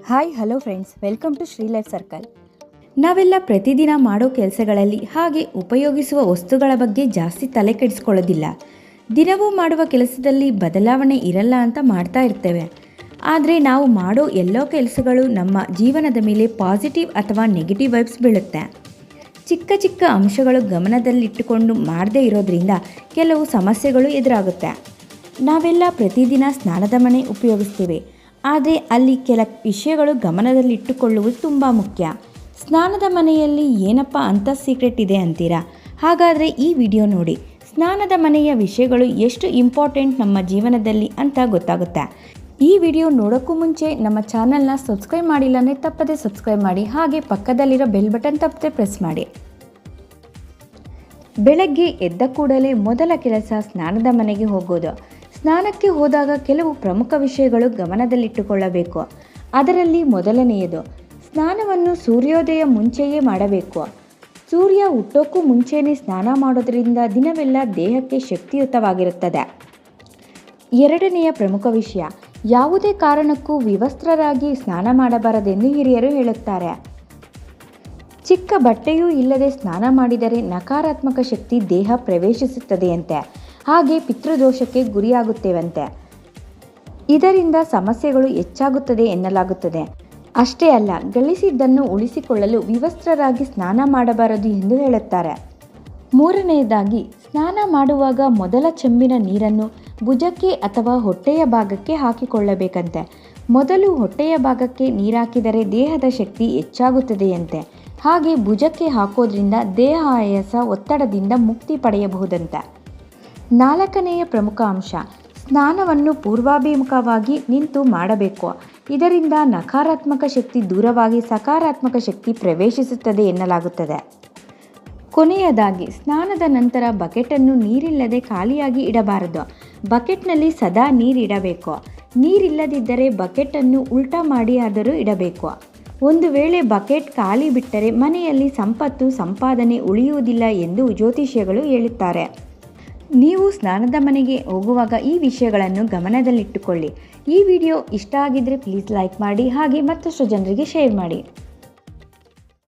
Hi hello friends, welcome to Shri life circle. ನಾವೆಲ್ಲ ಪ್ರತಿದಿನ ಮಾಡೋ ಕೆಲಸಗಳಲ್ಲಿ ಹಾಗೆ ಉಪಯೋಗಿಸುವ ವಸ್ತುಗಳ ಬಗ್ಗೆ ಜಾಸ್ತಿ ತಲೆ ಕೆಡಿಸ್ಕೊಳ್ಳೋದಿಲ್ಲ. ದಿನವೂ ಮಾಡುವ ಕೆಲಸದಲ್ಲಿ ಬದಲಾವಣೆ ಇರಲ್ಲ ಅಂತ ಮಾಡ್ತಾ ಇರ್ತೇವೆ. ಆದರೆ ನಾವು ಮಾಡೋ ಎಲ್ಲೋ ಕೆಲಸಗಳು ನಮ್ಮ ಜೀವನದ ಮೇಲೆ ಪಾಸಿಟಿವ್ ಅಥವಾ ನೆಗೆಟಿವ್ ವೈಬ್ಸ್ ಬೀಳುತ್ತೆ. ಚಿಕ್ಕ ಚಿಕ್ಕ ಅಂಶಗಳು ಗಮನದಲ್ಲಿಟ್ಟುಕೊಂಡು ಮಾಡದೇ ಇರೋದ್ರಿಂದ ಕೆಲವು ಸಮಸ್ಯೆಗಳು ಎದುರಾಗುತ್ತೆ. ನಾವೆಲ್ಲ ಪ್ರತಿದಿನ ಸ್ನಾನದ ಮನೆ ಉಪಯೋಗಿಸ್ತೀವಿ, ಆದರೆ ಅಲ್ಲಿ ಕೆಲ ವಿಷಯಗಳು ಗಮನದಲ್ಲಿಟ್ಟುಕೊಳ್ಳುವುದು ತುಂಬ ಮುಖ್ಯ. ಸ್ನಾನದ ಮನೆಯಲ್ಲಿ ಏನಪ್ಪ ಅಂತ ಸೀಕ್ರೆಟ್ ಇದೆ ಅಂತೀರಾ? ಹಾಗಾದರೆ ಈ ವಿಡಿಯೋ ನೋಡಿ. ಸ್ನಾನದ ಮನೆಯ ವಿಷಯಗಳು ಎಷ್ಟು ಇಂಪಾರ್ಟೆಂಟ್ ನಮ್ಮ ಜೀವನದಲ್ಲಿ ಅಂತ ಗೊತ್ತಾಗುತ್ತೆ. ಈ ವಿಡಿಯೋ ನೋಡೋಕ್ಕೂ ಮುಂಚೆ ನಮ್ಮ ಚಾನಲ್ನ ಸಬ್ಸ್ಕ್ರೈಬ್ ಮಾಡಿಲ್ಲ ಅಂದರೆ ತಪ್ಪದೆ ಸಬ್ಸ್ಕ್ರೈಬ್ ಮಾಡಿ, ಹಾಗೆ ಪಕ್ಕದಲ್ಲಿರೋ ಬೆಲ್ ಬಟನ್ ತಪ್ಪದೆ ಪ್ರೆಸ್ ಮಾಡಿ. ಬೆಳಗ್ಗೆ ಎದ್ದ ಕೂಡಲೇ ಮೊದಲ ಕೆಲಸ ಸ್ನಾನದ ಮನೆಗೆ ಹೋಗೋದು. ಸ್ನಾನಕ್ಕೆ ಹೋದಾಗ ಕೆಲವು ಪ್ರಮುಖ ವಿಷಯಗಳು ಗಮನದಲ್ಲಿಟ್ಟುಕೊಳ್ಳಬೇಕು. ಅದರಲ್ಲಿ ಮೊದಲನೆಯದು, ಸ್ನಾನವನ್ನು ಸೂರ್ಯೋದಯ ಮುಂಚೆಯೇ ಮಾಡಬೇಕು. ಸೂರ್ಯ ಹುಟ್ಟೋಕ್ಕೂ ಮುಂಚೆಯೇ ಸ್ನಾನ ಮಾಡೋದ್ರಿಂದ ದಿನವೆಲ್ಲ ದೇಹಕ್ಕೆ ಶಕ್ತಿಯುತವಾಗಿರುತ್ತದೆ. ಎರಡನೆಯ ಪ್ರಮುಖ ವಿಷಯ, ಯಾವುದೇ ಕಾರಣಕ್ಕೂ ವಿವಸ್ತ್ರರಾಗಿ ಸ್ನಾನ ಮಾಡಬಾರದೆಂದು ಹಿರಿಯರು ಹೇಳುತ್ತಾರೆ. ಚಿಕ್ಕ ಬಟ್ಟೆಯೂ ಇಲ್ಲದೆ ಸ್ನಾನ ಮಾಡಿದರೆ ನಕಾರಾತ್ಮಕ ಶಕ್ತಿ ದೇಹ ಪ್ರವೇಶಿಸುತ್ತದೆಯಂತೆ, ಹಾಗೆ ಪಿತೃದೋಷಕ್ಕೆ ಗುರಿಯಾಗುತ್ತೇವಂತೆ. ಇದರಿಂದ ಸಮಸ್ಯೆಗಳು ಹೆಚ್ಚಾಗುತ್ತದೆ ಎನ್ನಲಾಗುತ್ತದೆ. ಅಷ್ಟೇ ಅಲ್ಲ, ಗಳಿಸಿದ್ದನ್ನು ಉಳಿಸಿಕೊಳ್ಳಲು ವಿವಸ್ತ್ರರಾಗಿ ಸ್ನಾನ ಮಾಡಬಾರದು ಎಂದು ಹೇಳುತ್ತಾರೆ. ಮೂರನೆಯದಾಗಿ, ಸ್ನಾನ ಮಾಡುವಾಗ ಮೊದಲ ಚೆಂಬಿನ ನೀರನ್ನು ಭುಜಕ್ಕೆ ಅಥವಾ ಹೊಟ್ಟೆಯ ಭಾಗಕ್ಕೆ ಹಾಕಿಕೊಳ್ಳಬೇಕಂತೆ. ಮೊದಲು ಹೊಟ್ಟೆಯ ಭಾಗಕ್ಕೆ ನೀರಾಕಿದರೆ ದೇಹದ ಶಕ್ತಿ ಹೆಚ್ಚಾಗುತ್ತದೆಯಂತೆ. ಹಾಗೆ ಭುಜಕ್ಕೆ ಹಾಕೋದ್ರಿಂದ ದೇಹ ಆಯಾಸ, ಒತ್ತಡದಿಂದ ಮುಕ್ತಿ ಪಡೆಯಬಹುದಂತೆ. ನಾಲ್ಕನೆಯ ಪ್ರಮುಖ ಅಂಶ, ಸ್ನಾನವನ್ನು ಪೂರ್ವಾಭಿಮುಖವಾಗಿ ನಿಂತು ಮಾಡಬೇಕು. ಇದರಿಂದ ನಕಾರಾತ್ಮಕ ಶಕ್ತಿ ದೂರವಾಗಿ ಸಕಾರಾತ್ಮಕ ಶಕ್ತಿ ಪ್ರವೇಶಿಸುತ್ತದೆ ಎನ್ನಲಾಗುತ್ತದೆ. ಕೊನೆಯದಾಗಿ, ಸ್ನಾನದ ನಂತರ ಬಕೆಟನ್ನು ನೀರಿಲ್ಲದೆ ಖಾಲಿಯಾಗಿ ಇಡಬಾರದು. ಬಕೆಟ್ನಲ್ಲಿ ಸದಾ ನೀರಿಡಬೇಕು. ನೀರಿಲ್ಲದಿದ್ದರೆ ಬಕೆಟನ್ನು ಉಲ್ಟಾ ಮಾಡಿ ಆದರೂ ಇಡಬೇಕು. ಒಂದು ವೇಳೆ ಬಕೆಟ್ ಖಾಲಿ ಬಿಟ್ಟರೆ ಮನೆಯಲ್ಲಿ ಸಂಪತ್ತು ಸಂಪಾದನೆ ಉಳಿಯುವುದಿಲ್ಲ ಎಂದು ಜ್ಯೋತಿಷ್ಯಗಳು ಹೇಳುತ್ತಾರೆ. ನೀವು ಸ್ನಾನದ ಮನೆಗೆ ಹೋಗುವಾಗ ಈ ವಿಷಯಗಳನ್ನು ಗಮನದಲ್ಲಿಟ್ಟುಕೊಳ್ಳಿ. ಈ ವಿಡಿಯೋ ಇಷ್ಟ ಆಗಿದ್ದರೆ ಪ್ಲೀಸ್ ಲೈಕ್ ಮಾಡಿ, ಹಾಗೆ ಮತ್ತಷ್ಟು ಜನರಿಗೆ ಶೇರ್ ಮಾಡಿ.